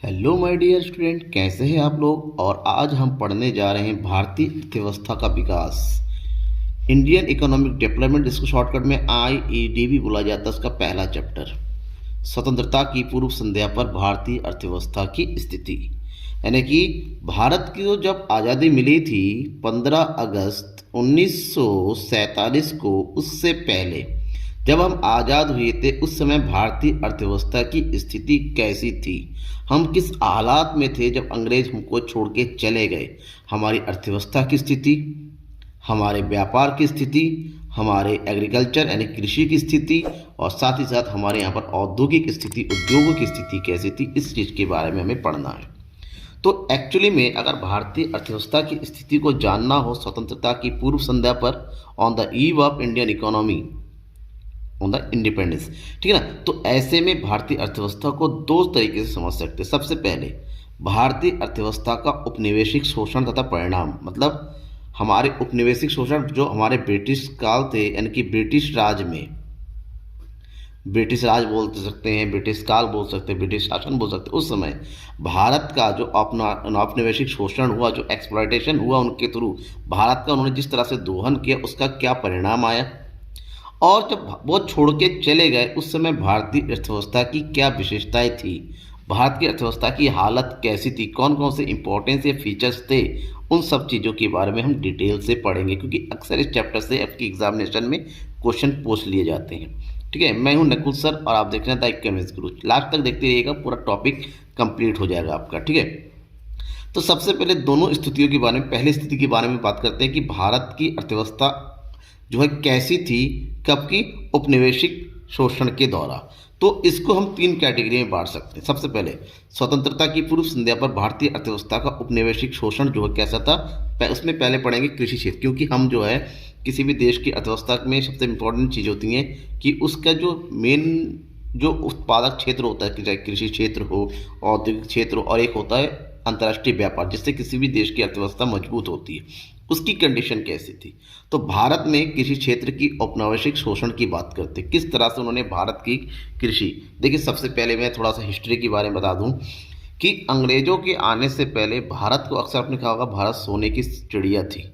Hello my dear student, कैसे हैं आप लोग। और आज हम पढ़ने जा रहे हैं भारतीय अर्थव्यवस्था का विकास, इंडियन इकोनॉमिक डेवलपमेंट, जिसको शॉर्टकट में आईईडी भी बोला जाता है। उसका पहला चैप्टर स्वतंत्रता की पूर्व संध्या पर भारतीय अर्थव्यवस्था की स्थिति, यानी कि भारत की जब आज़ादी मिली थी 15 अगस्त 1947 को, उससे पहले जब हम आज़ाद हुए थे उस समय भारतीय अर्थव्यवस्था की स्थिति कैसी थी, हम किस हालात में थे जब अंग्रेज हमको छोड़ के चले गए। हमारी अर्थव्यवस्था की स्थिति, हमारे व्यापार की स्थिति, हमारे एग्रीकल्चर यानी कृषि की स्थिति, और साथ ही साथ हमारे यहाँ पर औद्योगिक स्थिति, उद्योगों की स्थिति कैसी थी, इस चीज़ के बारे में हमें पढ़ना है। तो एक्चुअली में अगर भारतीय अर्थव्यवस्था की स्थिति को जानना हो स्वतंत्रता की पूर्व संध्या पर, on the eve of Indian economy, on the independence, ठीक है ना। तो ऐसे में भारतीय अर्थव्यवस्था को दो तरीके से समझ सकते हैं। सबसे पहले भारतीय अर्थव्यवस्था का उपनिवेशिक शोषण तथा परिणाम, मतलब हमारे उपनिवेशिक शोषण जो हमारे ब्रिटिश काल थे, यानी कि ब्रिटिश राज में, ब्रिटिश राज बोल सकते हैं, ब्रिटिश काल बोल सकते हैं, ब्रिटिश शासन बोल सकते हैं, उस समय भारत का जो अपना औपनिवेशिक शोषण हुआ, जो एक्सप्लॉयटेशन हुआ उनके थ्रू, भारत का उन्होंने जिस तरह से दोहन किया, उसका क्या परिणाम आया, और जब वो छोड़ के चले गए उस समय भारतीय अर्थव्यवस्था की क्या विशेषताएं थी, भारत की अर्थव्यवस्था की हालत कैसी थी, कौन कौन से इंपॉर्टेंस या फीचर्स थे, उन सब चीज़ों के बारे में हम डिटेल से पढ़ेंगे, क्योंकि अक्सर इस चैप्टर से आपकी एग्जामिनेशन में क्वेश्चन पूछ लिए जाते हैं। ठीक है, मैं हूं नकुल सर और आप देख रहे हैं द इकोनॉमिक्स गुरु। लास्ट तक देखते रहिएगा, पूरा टॉपिक कंप्लीट हो जाएगा आपका। ठीक है, तो सबसे पहले दोनों स्थितियों के बारे में, पहली स्थिति के बारे में बात करते हैं कि भारत की अर्थव्यवस्था जो है कैसी थी, कब की, उपनिवेशिक शोषण के दौरान। तो इसको हम तीन कैटेगरी में बांट सकते हैं। सबसे पहले स्वतंत्रता की पूर्व संध्या पर भारतीय अर्थव्यवस्था का उपनिवेशिक शोषण जो है कैसा था, उसमें पहले पढ़ेंगे कृषि क्षेत्र, क्योंकि हम जो है किसी भी देश की अर्थव्यवस्था में सबसे इम्पोर्टेंट चीज़ होती है कि उसका जो मेन जो उत्पादक क्षेत्र होता है, चाहे कृषि क्षेत्र हो, औद्योगिक क्षेत्र हो, और एक होता है अंतर्राष्ट्रीय व्यापार, जिससे किसी भी देश की अर्थव्यवस्था मजबूत होती है, उसकी कंडीशन कैसी थी। तो भारत में कृषि क्षेत्र की औपनिवेशिक शोषण की बात करते हैं, किस तरह से उन्होंने भारत की कृषि, देखिए सबसे पहले मैं थोड़ा सा हिस्ट्री के बारे में बता दूं कि अंग्रेजों के आने से पहले भारत को, अक्सर आपने कहा होगा, भारत सोने की चिड़िया थी।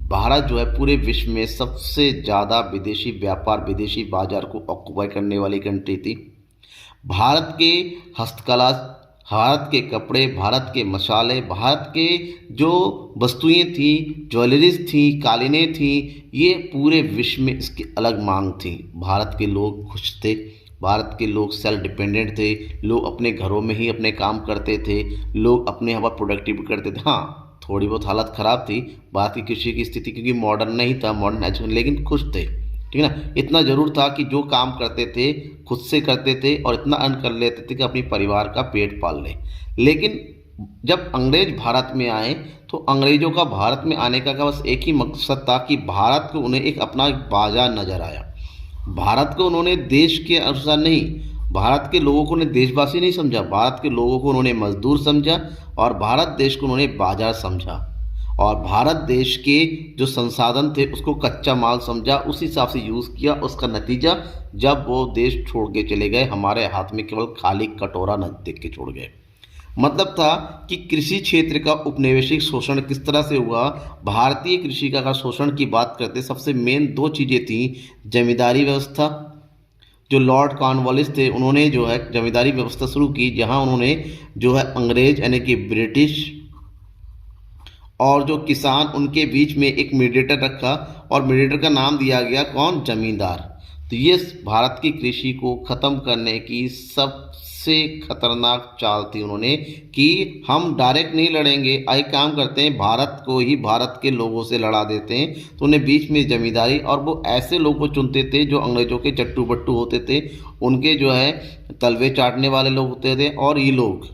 भारत जो है पूरे विश्व में सबसे ज़्यादा विदेशी व्यापार, विदेशी बाजार को ऑक्युपाई करने वाली कंट्री थी। भारत के हस्तकला, भारत के कपड़े, भारत के मसाले, भारत के जो वस्तुएं थी, ज्वेलरीज थी, कालीनें थी, ये पूरे विश्व में इसकी अलग मांग थी। भारत के लोग खुश थे, भारत के लोग सेल्फ डिपेंडेंट थे, लोग अपने घरों में ही अपने काम करते थे, लोग अपने यहाँ पर प्रोडक्टिव करते थे। हाँ, थोड़ी बहुत हालत ख़राब थी भारत की कृषि की स्थिति, क्योंकि मॉडर्न नहीं था, मॉडर्न एजुकेशन, लेकिन खुश थे। ठीक है ना, इतना जरूर था कि जो काम करते थे खुद से करते थे और इतना अर्न कर लेते थे कि अपने परिवार का पेट पाल लें। लेकिन जब अंग्रेज भारत में आए तो अंग्रेजों का भारत में आने का बस एक ही मकसद था कि भारत को उन्हें एक अपना बाजार नजर आया। भारत को उन्होंने देश के अनुसार नहीं, भारत के लोगों को उन्हें देशवासी नहीं समझा, भारत के लोगों को उन्होंने मजदूर समझा, और भारत देश को उन्होंने बाजार समझा, और भारत देश के जो संसाधन थे उसको कच्चा माल समझा, उस हिसाब से यूज़ किया। उसका नतीजा जब वो देश छोड़ के चले गए, हमारे हाथ में केवल खाली कटोरा न देख के छोड़ गए। मतलब था कि कृषि क्षेत्र का उपनिवेशिक शोषण किस तरह से हुआ। भारतीय कृषि का अगर शोषण की बात करते, सबसे मेन दो चीज़ें थी। जमींदारी व्यवस्था, जो लॉर्ड कॉर्नवालिस थे, उन्होंने जो है जमींदारी व्यवस्था शुरू की, जहां उन्होंने जो है अंग्रेज यानी कि ब्रिटिश और जो किसान, उनके बीच में एक मीडिएटर रखा, और मीडिएटर का नाम दिया गया कौन, जमींदार। तो ये भारत की कृषि को ख़त्म करने की सबसे खतरनाक चाल थी उन्होंने, कि हम डायरेक्ट नहीं लड़ेंगे, एक काम करते हैं, भारत को ही भारत के लोगों से लड़ा देते हैं। तो उन्हें बीच में जमींदारी, और वो ऐसे लोगों को चुनते थे जो अंग्रेजों के चट्टू बट्टू होते थे, उनके जो है तलवे चाटने वाले लोग होते थे, और ये लोग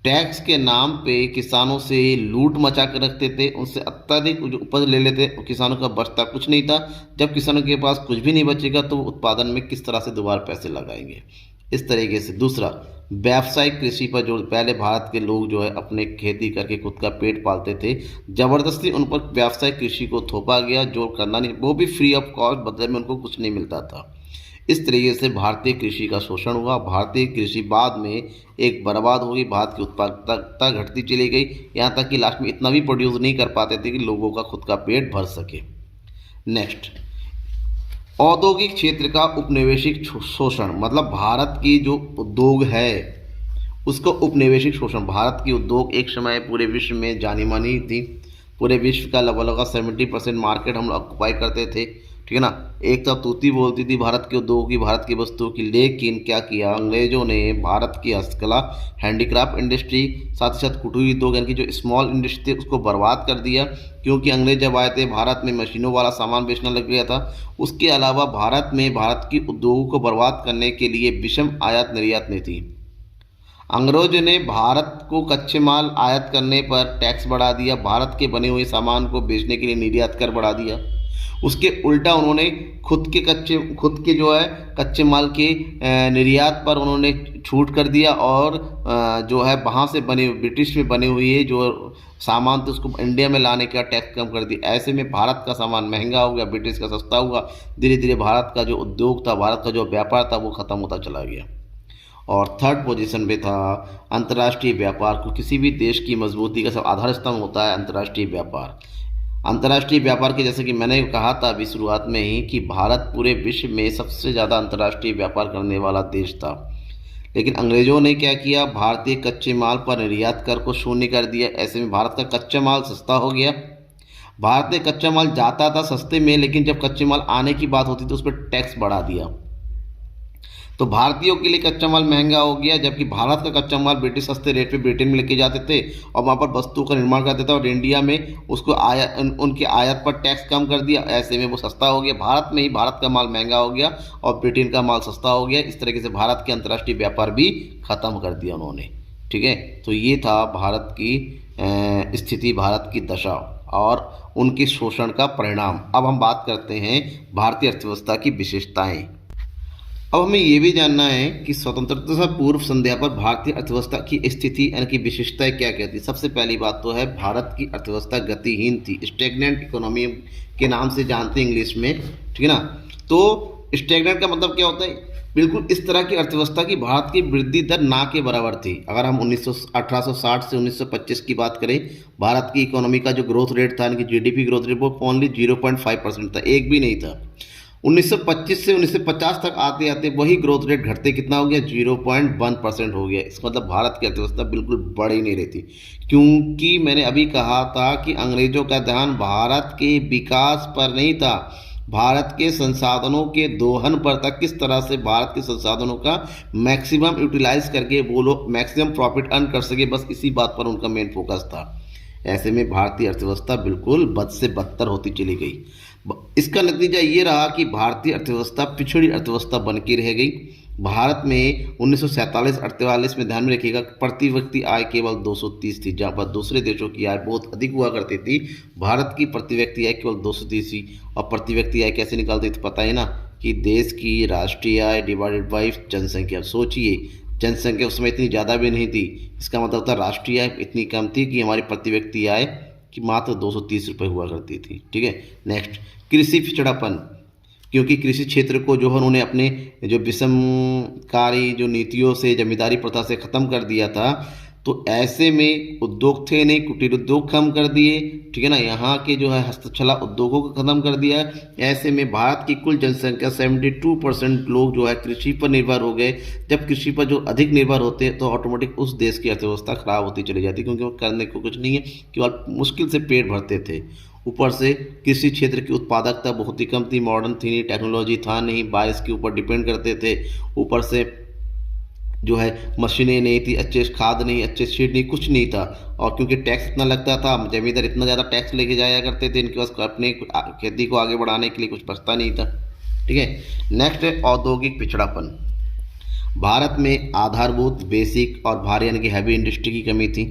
टैक्स के नाम पे किसानों से लूट मचा कर रखते थे, उनसे अत्यधिक उपज ले लेते। किसानों का बचता कुछ नहीं था। जब किसानों के पास कुछ भी नहीं बचेगा तो उत्पादन में किस तरह से दोबारा पैसे लगाएंगे, इस तरीके से। दूसरा, व्यावसायिक कृषि पर जो पहले भारत के लोग जो है अपने खेती करके खुद का पेट पालते थे, ज़बरदस्ती उन पर व्यावसायिक कृषि को थोपा गया, जो करना नहीं, वो भी फ्री ऑफ कॉस्ट, बदले में उनको कुछ नहीं मिलता था। इस तरीके से भारतीय कृषि का शोषण हुआ। भारतीय कृषि बाद में एक बर्बाद हो गई, भारत की उत्पादकता घटती चली गई, यहाँ तक कि लास्ट में इतना भी प्रोड्यूस नहीं कर पाते थे कि लोगों का खुद का पेट भर सके। नेक्स्ट, औद्योगिक क्षेत्र का उपनिवेशिक शोषण, मतलब भारत की जो उद्योग है उसको उपनिवेशिक शोषण। भारत की उद्योग एक समय पूरे विश्व में जानी मानी थी, पूरे विश्व का लगभग 70% मार्केट हम ऑक्युपाई करते थे, ठीक है ना। एक तो तूती बोलती थी भारत के उद्योग की, भारत की वस्तुओं की, लेकिन क्या किया अंग्रेजों ने, भारत की हस्तकला, हैंडीक्राफ्ट इंडस्ट्री, साथ ही साथ कुटीर उद्योग यानी कि जो स्मॉल इंडस्ट्री थी उसको बर्बाद कर दिया। क्योंकि अंग्रेज जब आए थे भारत में मशीनों वाला सामान बेचना लग गया था। उसके अलावा भारत में भारत की उद्योगों को बर्बाद करने के लिए विषम आयात निर्यात नीति थी। अंग्रेजों ने भारत को कच्चे माल आयात करने पर टैक्स बढ़ा दिया, भारत के बने हुए सामान को बेचने के लिए निर्यात कर बढ़ा दिया। उसके उल्टा उन्होंने खुद के जो है कच्चे माल के निर्यात पर उन्होंने छूट कर दिया, और जो है वहाँ से बने ब्रिटिश में बने हुए जो सामान थे उसको इंडिया में लाने का टैक्स कम कर दिया। ऐसे में भारत का सामान महंगा हो गया, ब्रिटिश का सस्ता हुआ। धीरे धीरे भारत का जो उद्योग था, भारत का जो व्यापार था वो ख़त्म होता चला गया। और थर्ड पोजीशन पे था अंतर्राष्ट्रीय व्यापार को। किसी भी देश की मजबूती का सब आधार स्तंभ होता है अंतर्राष्ट्रीय व्यापार। अंतर्राष्ट्रीय व्यापार के जैसे कि मैंने कहा था अभी शुरुआत में ही कि भारत पूरे विश्व में सबसे ज़्यादा अंतर्राष्ट्रीय व्यापार करने वाला देश था। लेकिन अंग्रेजों ने क्या किया, भारतीय कच्चे माल पर निर्यात कर को शून्य कर दिया। ऐसे में भारत का कच्चा माल सस्ता हो गया। भारत में कच्चा माल जाता था सस्ते में, लेकिन जब कच्चे माल आने की बात होती तो उस पर टैक्स बढ़ा दिया। तो भारतीयों के लिए कच्चा माल महंगा हो गया, जबकि भारत का कच्चा माल ब्रिटिश सस्ते रेट पे ब्रिटेन में लेके जाते थे और वहाँ पर वस्तुओं का निर्माण करते थे, और इंडिया में उसको उनके आयात पर टैक्स कम कर दिया। ऐसे में वो सस्ता हो गया। भारत में ही भारत का माल महंगा हो गया और ब्रिटेन का माल सस्ता हो गया। इस तरीके से भारत के अंतर्राष्ट्रीय व्यापार भी ख़त्म कर दिया उन्होंने, ठीक है। तो ये था भारत की स्थिति, भारत की दशा और उनके शोषण का परिणाम। अब हम बात करते हैं भारतीय अर्थव्यवस्था की विशेषताएं। अब हमें ये भी जानना है कि स्वतंत्रता से पूर्व संध्या पर भारतीय अर्थव्यवस्था की स्थिति यानी कि विशेषताएं क्या क्या थी। सबसे पहली बात तो है भारत की अर्थव्यवस्था गतिहीन थी, स्टैग्नेंट इकोनॉमी के नाम से जानते हैं इंग्लिश में, ठीक है ना। तो स्टैग्नेंट का मतलब क्या होता है, बिल्कुल इस तरह की अर्थव्यवस्था की भारत की वृद्धि दर ना के बराबर थी। अगर हम 1860 से 1925 की बात करें, भारत की इकोनॉमी का जो ग्रोथ रेट था यानी कि जीडीपी ग्रोथ रेट वो ओनली 0.5% था, एक भी नहीं था। 1925 से 1950 तक आते आते वही ग्रोथ रेट घटते कितना हो गया, 0.1% हो गया। इसका मतलब भारत की अर्थव्यवस्था बिल्कुल बढ़ ही नहीं रही थी, क्योंकि मैंने अभी कहा था कि अंग्रेजों का ध्यान भारत के विकास पर नहीं था, भारत के संसाधनों के दोहन पर था। किस तरह से भारत के संसाधनों का मैक्सिमम यूटिलाइज करके वो लोग मैक्सिमम प्रॉफिट अर्न कर सके, बस इसी बात पर उनका मेन फोकस था। ऐसे में भारतीय अर्थव्यवस्था बिल्कुल बद से बदतर होती चली गई। इसका नतीजा ये रहा कि भारतीय अर्थव्यवस्था पिछड़ी अर्थव्यवस्था बन के रह गई। भारत में 1947-48 में ध्यान में रखिएगा प्रति व्यक्ति आय केवल 230 थी, जहाँ पर दूसरे देशों की आय बहुत अधिक हुआ करती थी। भारत की प्रति व्यक्ति आय केवल 230 थी। और प्रति व्यक्ति आय कैसे निकालते थे पता है ना, कि देश की राष्ट्रीय आय डिवाइडेड बाई जनसंख्या। सोचिए जनसंख्या उस समय इतनी ज़्यादा भी नहीं थी, इसका मतलब था राष्ट्रीय आय इतनी कम थी कि हमारी प्रति व्यक्ति आय कि मात्र 230 रुपये हुआ करती थी, ठीक है। नेक्स्ट, कृषि पिछड़ापन, क्योंकि कृषि क्षेत्र को जो है उन्होंने अपने जो विषमकारी जो नीतियों से जमींदारी प्रथा से ख़त्म कर दिया था, तो ऐसे में उद्योग थे नहीं, कुटीर उद्योग कम कर दिए, ठीक है ना। यहाँ के जो है हस्तकला उद्योगों को ख़त्म कर दिया। ऐसे में भारत की कुल जनसंख्या 72% लोग जो है कृषि पर निर्भर हो गए। जब कृषि पर जो अधिक निर्भर होते हैं तो ऑटोमेटिक उस देश की अर्थव्यवस्था खराब होती चली जाती, क्योंकि वो करने को कुछ नहीं है, केवल मुश्किल से पेट भरते थे। ऊपर से कृषि क्षेत्र की उत्पादकता बहुत ही कम थी, मॉडर्न थी नहीं, टेक्नोलॉजी था नहीं, बारिश के ऊपर डिपेंड करते थे। ऊपर से जो है मशीनें नहीं थी, अच्छे खाद नहीं, अच्छे सीड नहीं, कुछ नहीं था। और क्योंकि टैक्स इतना लगता था, जमींदार इतना ज़्यादा टैक्स लेके जाया करते थे, इनके पास अपने खेती को आगे बढ़ाने के लिए कुछ बचता नहीं था, ठीक है। नेक्स्ट है औद्योगिक पिछड़ापन। भारत में आधारभूत बेसिक और भारी यानी कि हैवी इंडस्ट्री की कमी थी,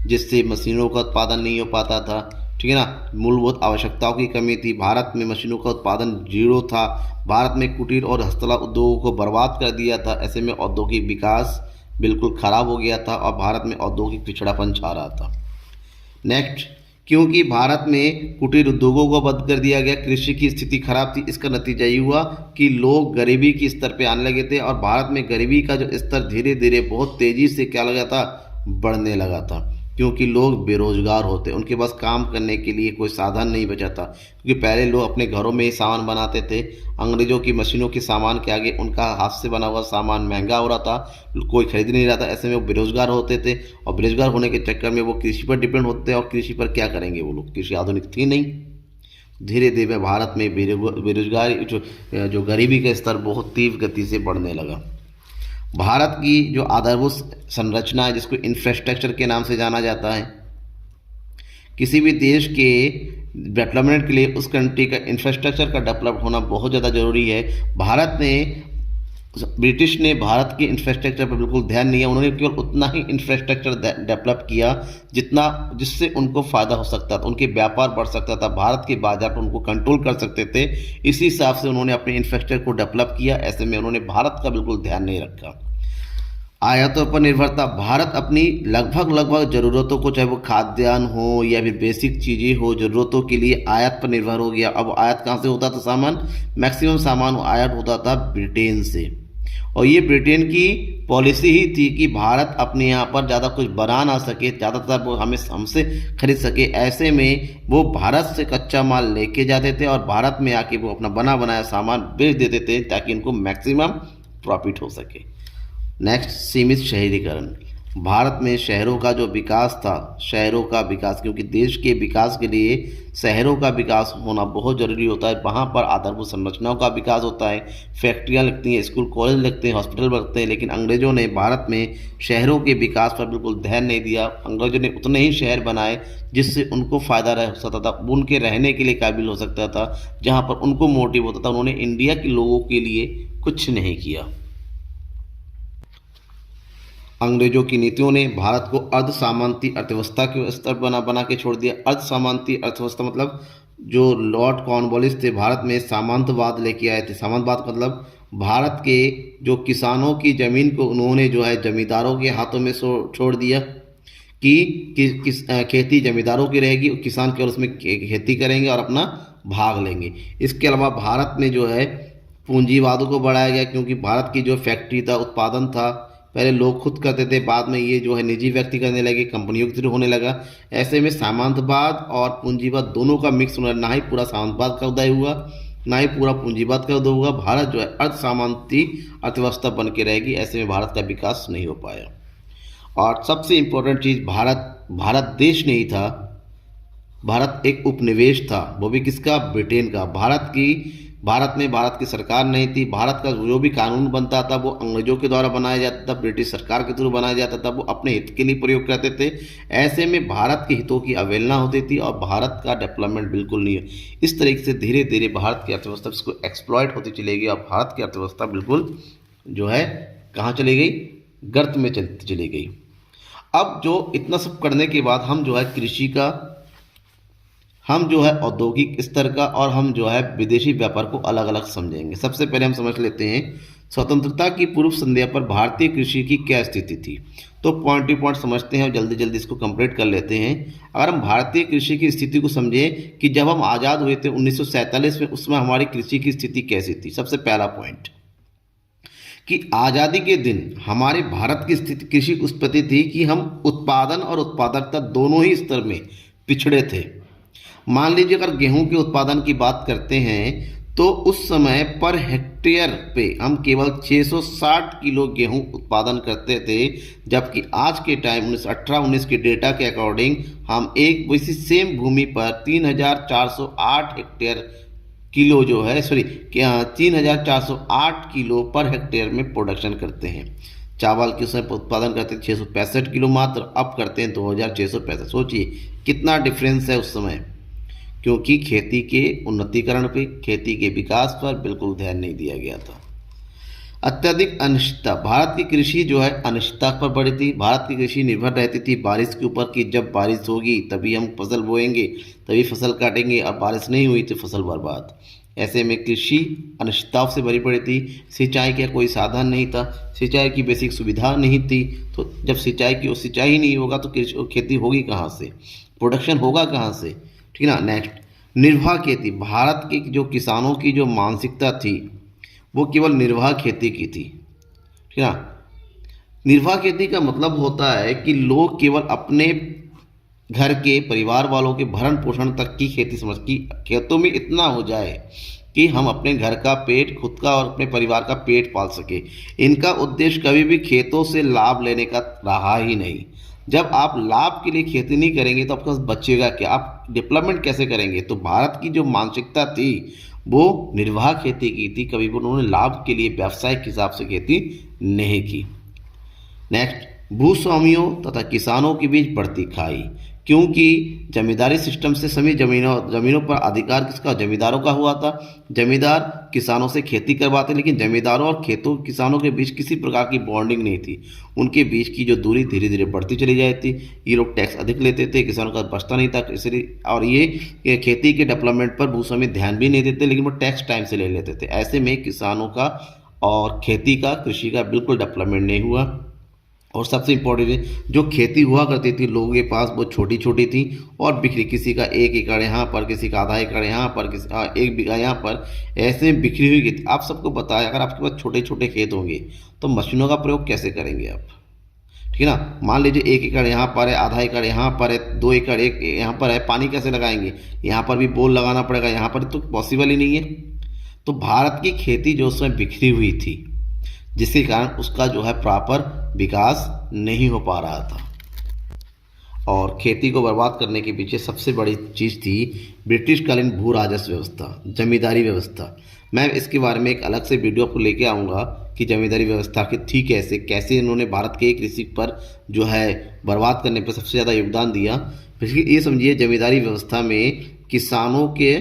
जिससे मशीनों का उत्पादन नहीं हो पाता था, ठीक है ना। मूलभूत आवश्यकताओं की कमी थी। भारत में मशीनों का उत्पादन जीरो था। भारत में कुटीर और हस्तकला उद्योगों को बर्बाद कर दिया था। ऐसे में औद्योगिक विकास बिल्कुल खराब हो गया था और भारत में औद्योगिक पिछड़ापन छा रहा था। नेक्स्ट, क्योंकि भारत में कुटीर उद्योगों को बंद कर दिया गया, कृषि की स्थिति खराब थी। इसका नतीजा ये हुआ कि लोग गरीबी के स्तर पे आने लगे थे और भारत में गरीबी का जो स्तर धीरे धीरे बहुत तेज़ी से क्या लगा था, बढ़ने लगा था, क्योंकि लोग बेरोजगार होते, उनके पास काम करने के लिए कोई साधन नहीं बचा था। क्योंकि पहले लोग अपने घरों में ही सामान बनाते थे, अंग्रेज़ों की मशीनों के सामान के आगे उनका हाथ से बना हुआ सामान महंगा हो रहा था, कोई खरीद नहीं रहा था। ऐसे में वो बेरोजगार होते थे और बेरोजगार होने के चक्कर में वो कृषि पर डिपेंड होते हैं। और कृषि पर क्या करेंगे वो लोग, कृषि आधुनिक थी नहीं। धीरे धीरे भारत में बेरोजगारी जो गरीबी का स्तर बहुत तीव्र गति से बढ़ने लगा। भारत की जो आधारभूत संरचना है, जिसको इंफ्रास्ट्रक्चर के नाम से जाना जाता है, किसी भी देश के डेवलपमेंट के लिए उस कंट्री का इंफ्रास्ट्रक्चर का डेवलप होना बहुत ज़्यादा ज़रूरी है। ब्रिटिश ने भारत के इंफ्रास्ट्रक्चर पर बिल्कुल ध्यान नहीं है। उन्होंने केवल उतना ही इंफ्रास्ट्रक्चर डेवलप किया जिससे उनको फ़ायदा हो सकता था, उनके व्यापार बढ़ सकता था, भारत के बाजार पर उनको कंट्रोल कर सकते थे। इसी हिसाब से उन्होंने अपने इंफ्रास्ट्रक्चर को डेवलप किया। ऐसे में उन्होंने भारत का बिल्कुल ध्यान नहीं रखा। आयातों पर निर्भरता, भारत अपनी लगभग ज़रूरतों को, चाहे वो खाद्यान्न हो या फिर बेसिक चीज़ें हो, ज़रूरतों के लिए आयात पर निर्भर हो गया। अब आयात कहाँ से होता था सामान, मैक्सिमम सामान आयात होता था ब्रिटेन से। और ये ब्रिटेन की पॉलिसी ही थी कि भारत अपने यहाँ पर ज़्यादा कुछ बना ना सके, ज़्यादातर वो हमसे खरीद सके। ऐसे में वो भारत से कच्चा माल लेके जाते थे और भारत में आके वो अपना बना बनाया सामान बेच देते थे ताकि उनको मैक्सिमम प्रॉफिट हो सके। नेक्स्ट, सीमित शहरीकरण। भारत में शहरों का जो विकास था, शहरों का विकास, क्योंकि देश के विकास के लिए शहरों का विकास होना बहुत ज़रूरी होता है। वहाँ पर आधारभूत संरचनाओं का विकास होता है, फैक्ट्रियाँ लगती हैं, स्कूल कॉलेज लगते हैं, हॉस्पिटल लगते हैं। लेकिन अंग्रेज़ों ने भारत में शहरों के विकास पर बिल्कुल ध्यान नहीं दिया। अंग्रेज़ों ने उतने ही शहर बनाए जिससे उनको फ़ायदा रह सकता था, उनके रहने के लिए काबिल हो सकता था, जहाँ पर उनको मोटिव होता था। उन्होंने इंडिया के लोगों के लिए कुछ नहीं किया। अंग्रेजों की नीतियों ने भारत को अर्ध सामंती अर्थव्यवस्था के स्तर बना के छोड़ दिया। अर्ध सामंती अर्थव्यवस्था मतलब जो लॉर्ड कॉर्नवालिस थे, भारत में सामंतवाद लेके आए थे। सामंतवाद मतलब भारत के जो किसानों की ज़मीन को उन्होंने जो है जमींदारों के हाथों में छोड़ दिया कि खेती जमींदारों की रहेगी, किसान केवल उसमें खेती करेंगे और अपना भाग लेंगे। इसके अलावा भारत में जो है पूंजीवादों को बढ़ाया गया, क्योंकि भारत की जो फैक्ट्री था, उत्पादन था, पहले लोग खुद करते थे, बाद में ये जो है निजी व्यक्ति करने लगे, कंपनियों के थ्रू होने लगा। ऐसे में सामंतवाद और पूंजीवाद दोनों का मिक्स होना, ना ही पूरा सामंतवाद का उदय हुआ ना ही पूरा पूंजीवाद का उदय हुआ। भारत जो है अर्ध सामंती अर्थव्यवस्था बन के रहेगी। ऐसे में भारत का विकास नहीं हो पाया। और सबसे इम्पोर्टेंट चीज़, भारत देश नहीं था, भारत एक उपनिवेश था, वो भी किसका, ब्रिटेन का। भारत में भारत की सरकार नहीं थी। भारत का जो भी कानून बनता था वो अंग्रेजों के द्वारा बनाया जाता था, ब्रिटिश सरकार के थ्रू बनाया जाता था, वो अपने हित के लिए प्रयोग करते थे। ऐसे में भारत के हितों की अवहेलना होती थी और भारत का डेवलपमेंट बिल्कुल नहीं है। इस तरीके से धीरे धीरे भारत की अर्थव्यवस्था इसको एक्सप्लॉइट होती चली गई और भारत की अर्थव्यवस्था बिल्कुल जो है कहाँ चली गई, गर्त में चली गई। अब जो इतना सब करने के बाद हम जो है कृषि का, हम जो है औद्योगिक स्तर का और हम जो है विदेशी व्यापार को अलग अलग समझेंगे। सबसे पहले हम समझ लेते हैं स्वतंत्रता की पूर्व संध्या पर भारतीय कृषि की क्या स्थिति थी। तो पॉइंट टू पॉइंट समझते हैं और जल्दी जल्दी इसको कंप्लीट कर लेते हैं। अगर हम भारतीय कृषि की स्थिति को समझें कि जब हम आज़ाद हुए थे 1947 में, उसमें हमारी कृषि की स्थिति कैसी थी। सबसे पहला पॉइंट कि आज़ादी के दिन हमारे भारत की स्थिति कृषि उत्पत्ति थी कि हम उत्पादन और उत्पादकता दोनों ही स्तर में पिछड़े थे। मान लीजिए अगर गेहूं के उत्पादन की बात करते हैं तो उस समय पर हेक्टेयर पे हम केवल 660 किलो गेहूं उत्पादन करते थे, जबकि आज के टाइम 2018-19 के डेटा के अकॉर्डिंग हम एक वैसी सेम भूमि पर 3408 हेक्टेयर किलो जो है 3408 किलो पर हेक्टेयर में प्रोडक्शन करते हैं। चावल के समय उत्पादन करते थे 665 किलो मात्र, अब करते हैं 2665। सोचिए कितना डिफरेंस है उस समय, क्योंकि खेती के उन्नतीकरण पे, खेती के विकास पर बिल्कुल ध्यान नहीं दिया गया था। अत्यधिक अनिश्चितता, भारत की कृषि जो है अनिश्चितता पर बढ़ी थी। भारत की कृषि निर्भर रहती थी बारिश के ऊपर कि जब बारिश होगी तभी हम फसल बोएंगे, तभी फसल काटेंगे, और बारिश नहीं हुई तो फसल बर्बाद। ऐसे में कृषि अनिश्चितताओं से भरी पड़ी थी। सिंचाई का कोई साधन नहीं था, सिंचाई की बेसिक सुविधा नहीं थी। तो जब सिंचाई ही नहीं होगा तो खेती होगी कहाँ से। प्रोडक्शन होगा कहाँ से, ठीक है ना। नेक्स्ट, निर्वाह खेती। भारत के जो किसानों की जो मानसिकता थी वो केवल निर्वाह खेती की थी, ठीक है ना। निर्वाह खेती का मतलब होता है कि लोग केवल अपने घर के परिवार वालों के भरण पोषण तक की खेती समझ की खेतों में इतना हो जाए कि हम अपने घर का पेट खुद का और अपने परिवार का पेट पाल सके। इनका उद्देश्य कभी भी खेतों से लाभ लेने का रहा ही नहीं। जब आप लाभ के लिए खेती नहीं करेंगे तो आपके पास बचेगा क्या, आप डेवलपमेंट कैसे करेंगे। तो भारत की जो मानसिकता थी वो निर्वाह खेती की थी, कभी भी उन्होंने लाभ के लिए व्यावसायिक हिसाब से खेती नहीं की। नेक्स्ट, भूस्वामियों तथा किसानों के बीच बढ़ती खाई। क्योंकि जमींदारी सिस्टम से सभी जमीनों पर अधिकार किसका, जमींदारों का हुआ था। जमींदार किसानों से खेती करवाते, लेकिन जमींदारों और किसानों के बीच किसी प्रकार की बॉन्डिंग नहीं थी। उनके बीच की जो दूरी धीरे धीरे बढ़ती चली जाती थी। ये लोग टैक्स अधिक लेते थे, किसानों का बचता नहीं था, इसलिए और ये खेती के डेवलपमेंट पर भूस्वामी ध्यान भी नहीं देते, लेकिन वो टैक्स टाइम से ले लेते थे। ऐसे में किसानों का और खेती का, कृषि का बिल्कुल डेवलपमेंट नहीं हुआ। और सबसे इम्पोर्टेंट है, जो खेती हुआ करती थी लोगों के पास वो छोटी छोटी थी और बिखरी, किसी का 1 एकड़ यहाँ पर, किसी का आधा एकड़ यहाँ पर, किसी 1 बीघा यहाँ पर, ऐसे में बिखरी हुई खेती। आप सबको पता है अगर आपके पास छोटे छोटे खेत होंगे तो मशीनों का प्रयोग कैसे करेंगे आप, ठीक है ना। मान लीजिए 1 एकड़ यहाँ पर है, आधा एकड़ यहाँ पर है, 2 एकड़ एक यहाँ पर है, पानी कैसे लगाएंगे, यहाँ पर भी बोर लगाना पड़ेगा, यहाँ पर तो पॉसिबल ही नहीं है। तो भारत की खेती जो उसमें बिखरी हुई थी, जिसके कारण उसका जो है प्रॉपर विकास नहीं हो पा रहा था। और खेती को बर्बाद करने के पीछे सबसे बड़ी चीज़ थी ब्रिटिशकालीन भू राजस्व व्यवस्था, जमींदारी व्यवस्था। मैं इसके बारे में एक अलग से वीडियो आपको लेके आऊँगा कि जमींदारी व्यवस्था की थी कैसे, कैसे इन्होंने भारत के कृषि पर जो है बर्बाद करने पर सबसे ज़्यादा योगदान दिया। ये समझिए जमींदारी व्यवस्था में किसानों के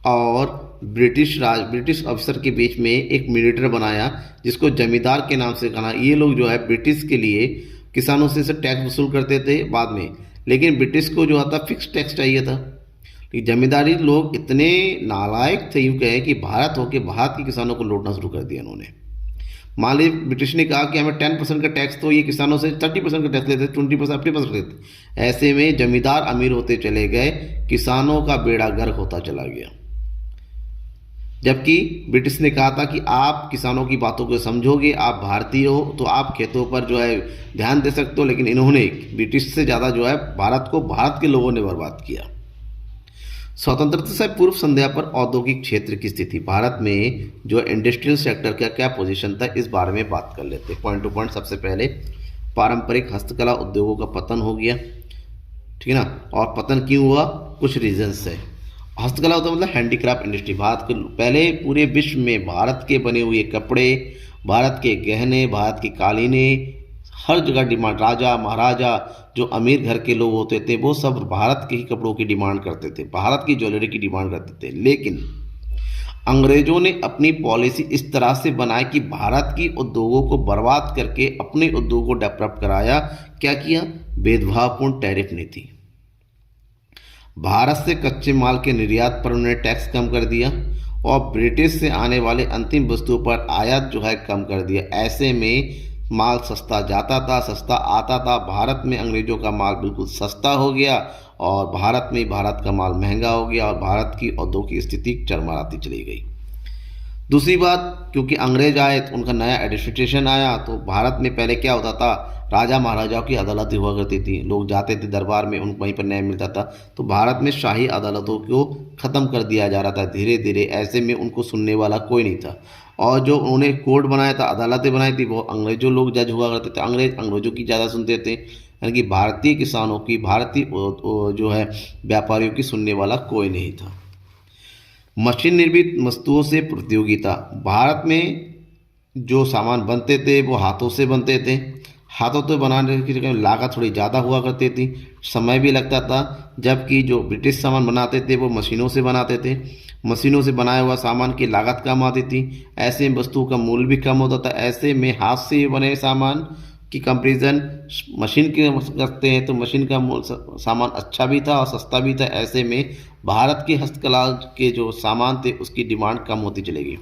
और ब्रिटिश अफसर के बीच में एक मीडिएटर बनाया जिसको जमींदार के नाम से कहना। ये लोग जो है ब्रिटिश के लिए किसानों से टैक्स वसूल करते थे बाद में, लेकिन ब्रिटिश को जो आता फिक्स टैक्स चाहिए था। लेकिन जमींदारी लोग इतने नालायक थे यूँ कहें कि भारत के किसानों को लूटना शुरू कर दिया इन्होंने। मान लीजिए ब्रिटिश ने कहा कि हमें 10% का टैक्स, तो ये किसानों से 30% का टैक्स लेते, 20% अपने पास लेते। ऐसे में जमींदार अमीर होते चले गए, किसानों का बेड़ा गर्क होता चला गया। जबकि ब्रिटिश ने कहा था कि आप किसानों की बातों को समझोगे, आप भारतीय हो तो आप खेतों पर जो है ध्यान दे सकते हो, लेकिन इन्होंने ब्रिटिश से ज़्यादा जो है भारत के लोगों ने बर्बाद किया। स्वतंत्रता से पूर्व संध्या पर औद्योगिक क्षेत्र की स्थिति, भारत में जो इंडस्ट्रियल सेक्टर का क्या पोजीशन था, इस बारे में बात कर लेते हैं पॉइंट टू पॉइंट। सबसे पहले पारंपरिक हस्तकला उद्योगों का पतन हो गया, ठीक है ना। और पतन क्यों हुआ, कुछ रीजंस है। हस्तकला होता मतलब हैंडीक्राफ्ट इंडस्ट्री। भारत के पहले पूरे विश्व में भारत के बने हुए कपड़े, भारत के गहने, भारत की कालीनें, हर जगह डिमांड। राजा महाराजा जो अमीर घर के लोग होते थे वो सब भारत के ही कपड़ों की डिमांड करते थे, भारत की ज्वेलरी की डिमांड करते थे। लेकिन अंग्रेजों ने अपनी पॉलिसी इस तरह से बनाई कि भारत की उद्योगों को बर्बाद करके अपने उद्योगों को डेवलप कराया। क्या किया, भेदभावपूर्ण टैरिफ नीति। भारत से कच्चे माल के निर्यात पर उन्होंने टैक्स कम कर दिया और ब्रिटिश से आने वाले अंतिम वस्तुओं पर आयात जो है कम कर दिया। ऐसे में माल सस्ता जाता था, सस्ता आता था। भारत में अंग्रेजों का माल बिल्कुल सस्ता हो गया और भारत में भारत का माल महंगा हो गया और भारत की औद्योगिक स्थिति चरमराती चली गई। दूसरी बात, क्योंकि अंग्रेज आए तो उनका नया एडमिनिस्ट्रेशन आया, तो भारत में पहले क्या होता था, राजा महाराजाओं की अदालतें हुआ करती थी, लोग जाते थे दरबार में, उनको वहीं पर न्याय मिलता था। तो भारत में शाही अदालतों को ख़त्म कर दिया जा रहा था धीरे धीरे। ऐसे में उनको सुनने वाला कोई नहीं था और जो उन्होंने कोर्ट बनाया था, अदालतें बनाई थी, वो अंग्रेजों लोग जज हुआ करते थे। अंग्रेजों की ज़्यादा सुनते थे, यानी कि भारतीय किसानों की, भारतीय जो है व्यापारियों की सुनने वाला कोई नहीं था। मशीन निर्मित वस्तुओं से प्रतियोगिता, भारत में जो सामान बनते थे वो हाथों से बनते थे। हाथों से बनाने की जगह लागत थोड़ी ज़्यादा हुआ करती थी, समय भी लगता था। जबकि जो ब्रिटिश सामान बनाते थे वो मशीनों से बनाते थे, मशीनों से बनाया हुआ सामान की लागत कम आती थी। ऐसे में वस्तुओं का मूल्य भी कम होता था। ऐसे में हाथ से बने सामान की कंपैरिजन मशीन के करते हैं तो मशीन का सामान अच्छा भी था और सस्ता भी था। ऐसे में भारत की हस्तकला के जो सामान थे उसकी डिमांड कम होती चली गई।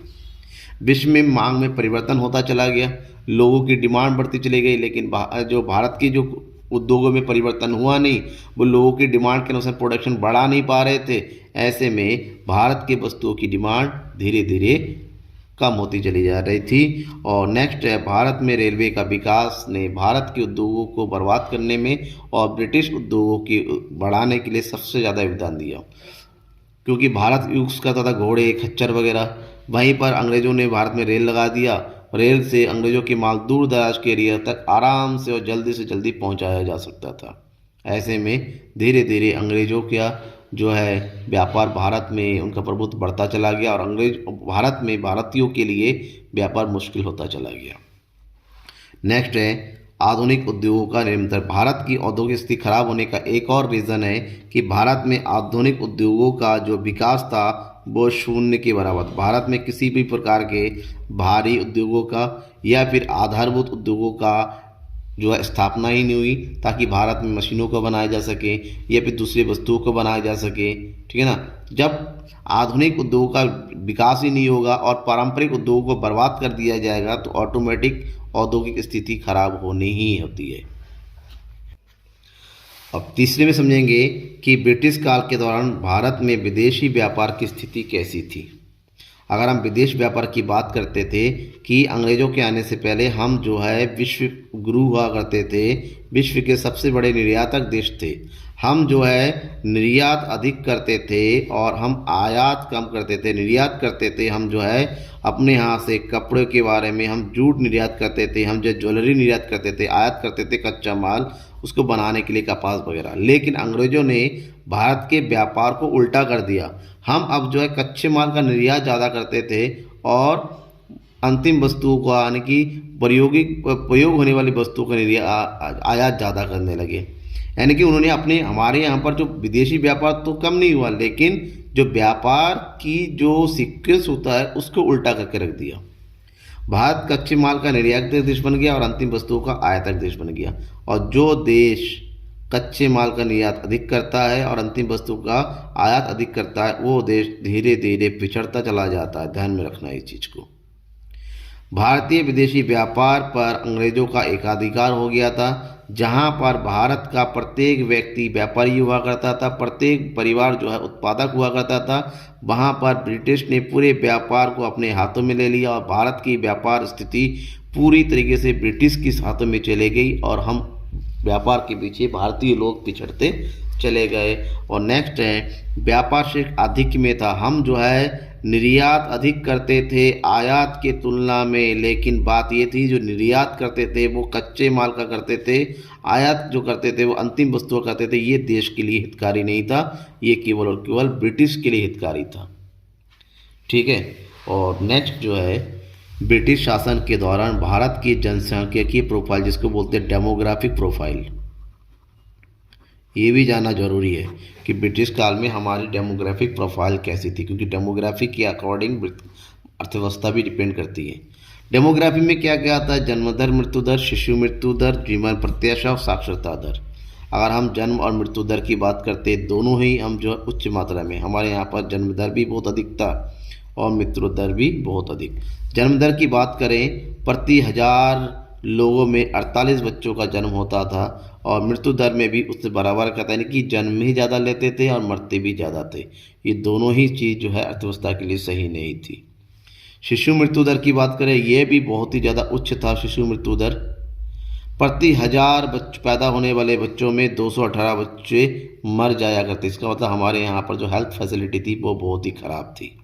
विश्व में मांग में परिवर्तन होता चला गया, लोगों की डिमांड बढ़ती चली गई, लेकिन जो भारत की जो उद्योगों में परिवर्तन हुआ नहीं, वो लोगों की डिमांड के अनुसार प्रोडक्शन बढ़ा नहीं पा रहे थे। ऐसे में भारत के वस्तुओं की डिमांड धीरे धीरे कम होती चली जा रही थी। और नेक्स्ट है, भारत में रेलवे का विकास ने भारत के उद्योगों को बर्बाद करने में और ब्रिटिश उद्योगों की बढ़ाने के लिए सबसे ज़्यादा योगदान दिया, क्योंकि भारत यूज़ करता था घोड़े, खच्चर वगैरह। वहीं पर अंग्रेज़ों ने भारत में रेल लगा दिया। रेल से अंग्रेज़ों के माल दूर दराज के एरिया तक आराम से और जल्दी से जल्दी पहुंचाया जा सकता था। ऐसे में धीरे धीरे अंग्रेज़ों का जो है व्यापार भारत में उनका प्रभुत्व बढ़ता चला गया और भारत में भारतीयों के लिए व्यापार मुश्किल होता चला गया। नेक्स्ट है आधुनिक उद्योगों का निरंतर। भारत की औद्योगिक स्थिति खराब होने का एक और रीज़न है कि भारत में आधुनिक उद्योगों का जो विकास था वो शून्य के बराबर। भारत में किसी भी प्रकार के भारी उद्योगों का या फिर आधारभूत उद्योगों का जो है स्थापना ही नहीं हुई, ताकि भारत में मशीनों को बनाया जा सके या फिर दूसरी वस्तुओं को बनाया जा सके। ठीक है ना। जब आधुनिक उद्योगों का विकास ही नहीं होगा और पारंपरिक उद्योगों को बर्बाद कर दिया जाएगा तो ऑटोमेटिक औद्योगिक स्थिति खराब होनी ही होती है। अब तीसरे में समझेंगे कि ब्रिटिश काल के दौरान भारत में विदेशी व्यापार की स्थिति कैसी थी। अगर हम विदेश व्यापार की बात करते थे कि अंग्रेज़ों के आने से पहले हम जो है विश्व गुरु हुआ करते थे, विश्व के सबसे बड़े निर्यातक देश थे। हम जो है निर्यात अधिक करते थे और हम आयात कम करते थे। निर्यात करते थे हम जो है अपने यहाँ से कपड़े के बारे में, हम जूट निर्यात करते थे, हम जो ज्वेलरी निर्यात करते थे, आयात करते थे कच्चा माल उसको बनाने के लिए कपास वगैरह। लेकिन अंग्रेज़ों ने भारत के व्यापार को उल्टा कर दिया। हम अब जो है कच्चे माल का निर्यात ज़्यादा करते थे और अंतिम वस्तुओं को यानी कि प्रयोग होने वाली वस्तुओं का आयात ज़्यादा करने लगे। यानी कि उन्होंने हमारे यहाँ पर जो विदेशी व्यापार तो कम नहीं हुआ, लेकिन जो व्यापार की जो सीक्वेंस होता है उसको उल्टा करके रख दिया। भारत कच्चे माल का निर्यातक देश बन गया और अंतिम वस्तुओं का आयातक देश बन गया। और जो देश कच्चे माल का निर्यात अधिक करता है और अंतिम वस्तु का आयात अधिक करता है वो देश धीरे धीरे पिछड़ता चला जाता है। ध्यान में रखना इस चीज़ को। भारतीय विदेशी व्यापार पर अंग्रेज़ों का एकाधिकार हो गया था। जहां पर भारत का प्रत्येक व्यक्ति व्यापारी हुआ करता था, प्रत्येक परिवार जो है उत्पादक हुआ करता था, वहां पर ब्रिटिश ने पूरे व्यापार को अपने हाथों में ले लिया और भारत की व्यापार स्थिति पूरी तरीके से ब्रिटिश के हाथों में चले गई और हम व्यापार के पीछे भारतीय लोग पिछड़ते चले गए। और नेक्स्ट है व्यापार से आधिक्य में था। हम जो है निर्यात अधिक करते थे आयात के तुलना में, लेकिन बात ये थी जो निर्यात करते थे वो कच्चे माल का करते थे, आयात जो करते थे वो अंतिम वस्तुओं करते थे। ये देश के लिए हितकारी नहीं था, ये केवल और केवल ब्रिटिश के लिए हितकारी था। ठीक है। और नेक्स्ट जो है ब्रिटिश शासन के दौरान भारत की जनसंख्या की प्रोफाइल, जिसको बोलते हैं डेमोग्राफिक प्रोफाइल, ये भी जानना जरूरी है कि ब्रिटिश काल में हमारी डेमोग्राफिक प्रोफाइल कैसी थी, क्योंकि डेमोग्राफी के अकॉर्डिंग अर्थव्यवस्था भी डिपेंड करती है। डेमोग्राफी में क्या क्या आता है? जन्म दर, मृत्यु दर, शिशु मृत्यु दर, जीवन प्रत्याशा और साक्षरता दर। अगर हम जन्म और मृत्यु दर की बात करते हैं, दोनों ही हम जो उच्च मात्रा में, हमारे यहाँ पर जन्म दर भी बहुत अधिक था और मृत्यु दर भी बहुत अधिक। जन्म दर की बात करें, प्रति 1000 लोगों में 48 बच्चों का जन्म होता था और मृत्यु दर में भी उससे बराबर का था, यानी कि जन्म ही ज़्यादा लेते थे और मरते भी ज़्यादा थे। ये दोनों ही चीज़ जो है अर्थव्यवस्था के लिए सही नहीं थी। शिशु मृत्यु दर की बात करें, ये भी बहुत ही ज़्यादा उच्च था। शिशु मृत्यु दर प्रति 1000 पैदा होने वाले बच्चों में 218 बच्चे मर जाया करते। इसका मतलब हमारे यहाँ पर जो हेल्थ फैसिलिटी थी वो बहुत ही ख़राब थी।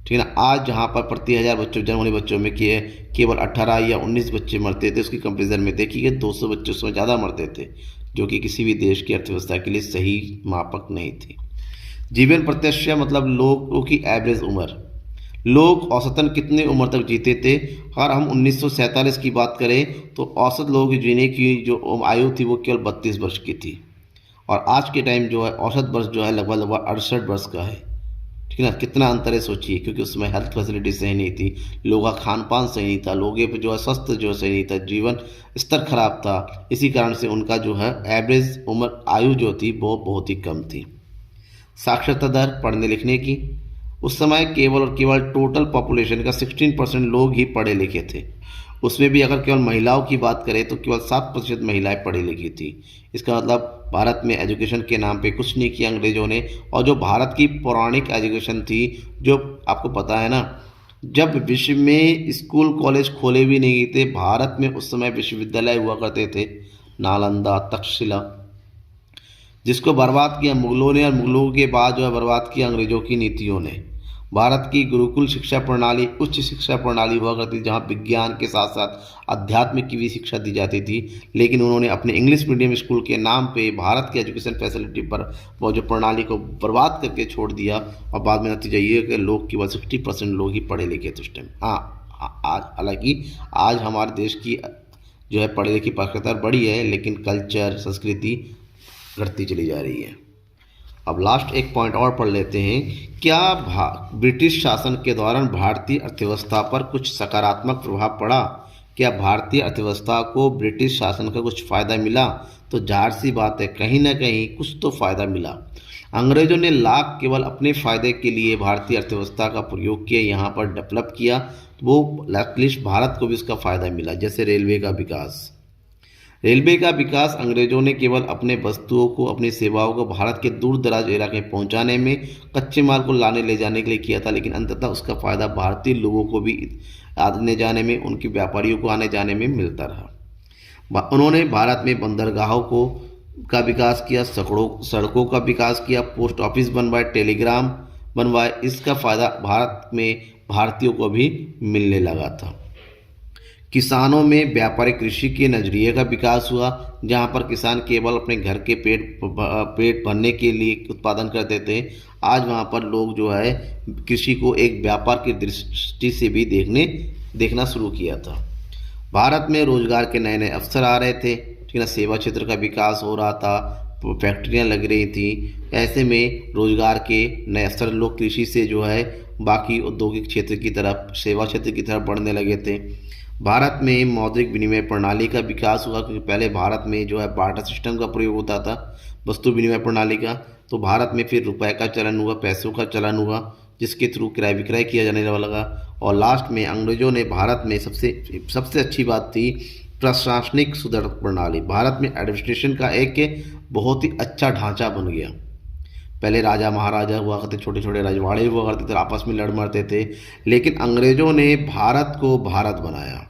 ठीक है ना। आज जहाँ पर प्रति 1000 बच्चों जन्म होने बच्चों में केवल 18 या 19 बच्चे मरते थे, उसकी कंपेरिजन में देखिए 200 बच्चे उसमें ज़्यादा मरते थे, जो कि किसी भी देश की अर्थव्यवस्था के लिए सही मापक नहीं थी। जीवन प्रत्याशा मतलब लोगों की एवरेज उम्र, लोग औसतन कितने उम्र तक जीते थे। अगर हम 1947 की बात करें तो औसत लोगों की जीने की जो आयु थी वो केवल 32 वर्ष की थी और आज के टाइम जो है औसत वर्ष जो है लगभग 68 वर्ष का है। ठीक है ना। कितना अंतर है सोचिए, क्योंकि उसमें हेल्थ फैसिलिटी सही नहीं थी, लोगों का खान पान सही नहीं था, लोगों पे जो है स्वास्थ्य जो सही नहीं था, जीवन स्तर खराब था। इसी कारण से उनका जो है एवरेज उम्र आयु जो थी वो बहुत ही कम थी। साक्षरता दर, पढ़ने लिखने की, उस समय केवल और केवल टोटल पॉपुलेशन का 16% लोग ही पढ़े लिखे थे उसमें भी अगर केवल महिलाओं की बात करें तो केवल 7% महिलाएं पढ़ी लिखी थी। इसका मतलब भारत में एजुकेशन के नाम पे कुछ नहीं किया अंग्रेज़ों ने। और जो भारत की पौराणिक एजुकेशन थी, जो आपको पता है ना, जब विश्व में स्कूल कॉलेज खोले भी नहीं थे, भारत में उस समय विश्वविद्यालय हुआ करते थे, नालंदा, तक्षशिला, जिसको बर्बाद किया मुगलों ने, और मुगलों के बाद जो है बर्बाद किया अंग्रेज़ों की नीतियों ने। भारत की गुरुकुल शिक्षा प्रणाली उच्च शिक्षा प्रणाली हुआ करती थी, जहाँ विज्ञान के साथ साथ अध्यात्म की भी शिक्षा दी जाती थी। लेकिन उन्होंने अपने इंग्लिश मीडियम स्कूल के नाम पे भारत की एजुकेशन फैसिलिटी पर वो जो प्रणाली को बर्बाद करके छोड़ दिया। और बाद में नतीजा ये कि लोग केवल 60% लोग ही पढ़े लिखे थे उस टाइम। हाँ, आज हालांकि आज हमारे देश की जो है पढ़े लिखी साक्षरता बढ़ी है, लेकिन कल्चर संस्कृति घटती चली जा रही है। अब लास्ट एक पॉइंट और पढ़ लेते हैं। क्या ब्रिटिश शासन के दौरान भारतीय अर्थव्यवस्था पर कुछ सकारात्मक प्रभाव पड़ा? क्या भारतीय अर्थव्यवस्था को ब्रिटिश शासन का कुछ फ़ायदा मिला? तो जाहिर सी बात है, कहीं ना कहीं कुछ तो फ़ायदा मिला। अंग्रेज़ों ने लाभ केवल अपने फ़ायदे के लिए भारतीय अर्थव्यवस्था का प्रयोग किया, यहाँ पर डेवलप किया, तो वो एटलीस्ट भारत को भी इसका फ़ायदा मिला। जैसे रेलवे का विकास। रेलवे का विकास अंग्रेजों ने केवल अपने वस्तुओं को, अपनी सेवाओं को भारत के दूर दराज इलाके में पहुंचाने में, कच्चे माल को लाने ले जाने के लिए किया था, लेकिन अंततः उसका फ़ायदा भारतीय लोगों को भी आने जाने में, उनके व्यापारियों को आने जाने में मिलता रहा। उन्होंने भारत में बंदरगाहों को का विकास किया, सड़कों का विकास किया, पोस्ट ऑफिस बनवाए, टेलीग्राम बनवाए। इसका फ़ायदा भारत में भारतीयों को भी मिलने लगा था। किसानों में व्यापारिक कृषि के नजरिए का विकास हुआ, जहां पर किसान केवल अपने घर के पेट भरने के लिए उत्पादन करते थे। आज वहां पर लोग जो है कृषि को एक व्यापार की दृष्टि से भी देखना शुरू किया था। भारत में रोजगार के नए नए अवसर आ रहे थे, ठीक है ना। सेवा क्षेत्र का विकास हो रहा था, फैक्ट्रियां लग रही थी। ऐसे में रोजगार के नए अवसर, लोग कृषि से जो है बाकी औद्योगिक क्षेत्र की तरफ, सेवा क्षेत्र की तरफ बढ़ने लगे थे। भारत में मौद्रिक विनिमय प्रणाली का विकास हुआ, क्योंकि पहले भारत में जो है बार्टर सिस्टम का प्रयोग होता था, वस्तु विनिमय प्रणाली का। तो भारत में फिर रुपए का चलन हुआ, पैसों का चलन हुआ, जिसके थ्रू क्रय विक्रय किया जाने लगा। और लास्ट में अंग्रेजों ने भारत में सबसे अच्छी बात थी प्रशासनिक सुधार प्रणाली। भारत में एडमिनिस्ट्रेशन का एक बहुत ही अच्छा ढांचा बन गया। पहले राजा महाराजा हुआ करते, छोटे छोटे रजवाड़े हुआ करते थे, आपस में लड़ मरते थे, लेकिन अंग्रेजों ने भारत को भारत बनाया।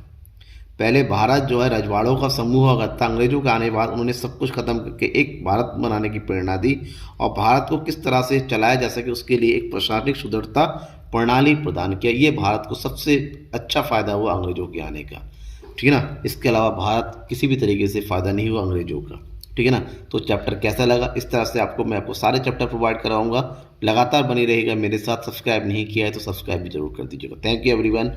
पहले भारत जो है रजवाड़ों का समूह हुआ करता, अंग्रेजों के आने के बाद उन्होंने सब कुछ खत्म करके एक भारत बनाने की प्रेरणा दी, और भारत को किस तरह से चलाया जा सके उसके लिए एक प्रशासनिक सुदृढ़ता प्रणाली प्रदान किया। ये भारत को सबसे अच्छा फ़ायदा हुआ अंग्रेजों के आने का, ठीक है ना। इसके अलावा भारत किसी भी तरीके से फ़ायदा नहीं हुआ अंग्रेजों का, ठीक है ना। तो चैप्टर कैसा लगा, इस तरह से मैं आपको सारे चैप्टर प्रोवाइड कराऊंगा। लगातार बनी रहेगा मेरे साथ। सब्सक्राइब नहीं किया है तो सब्सक्राइब भी जरूर कर दीजिएगा। Thank you everyone.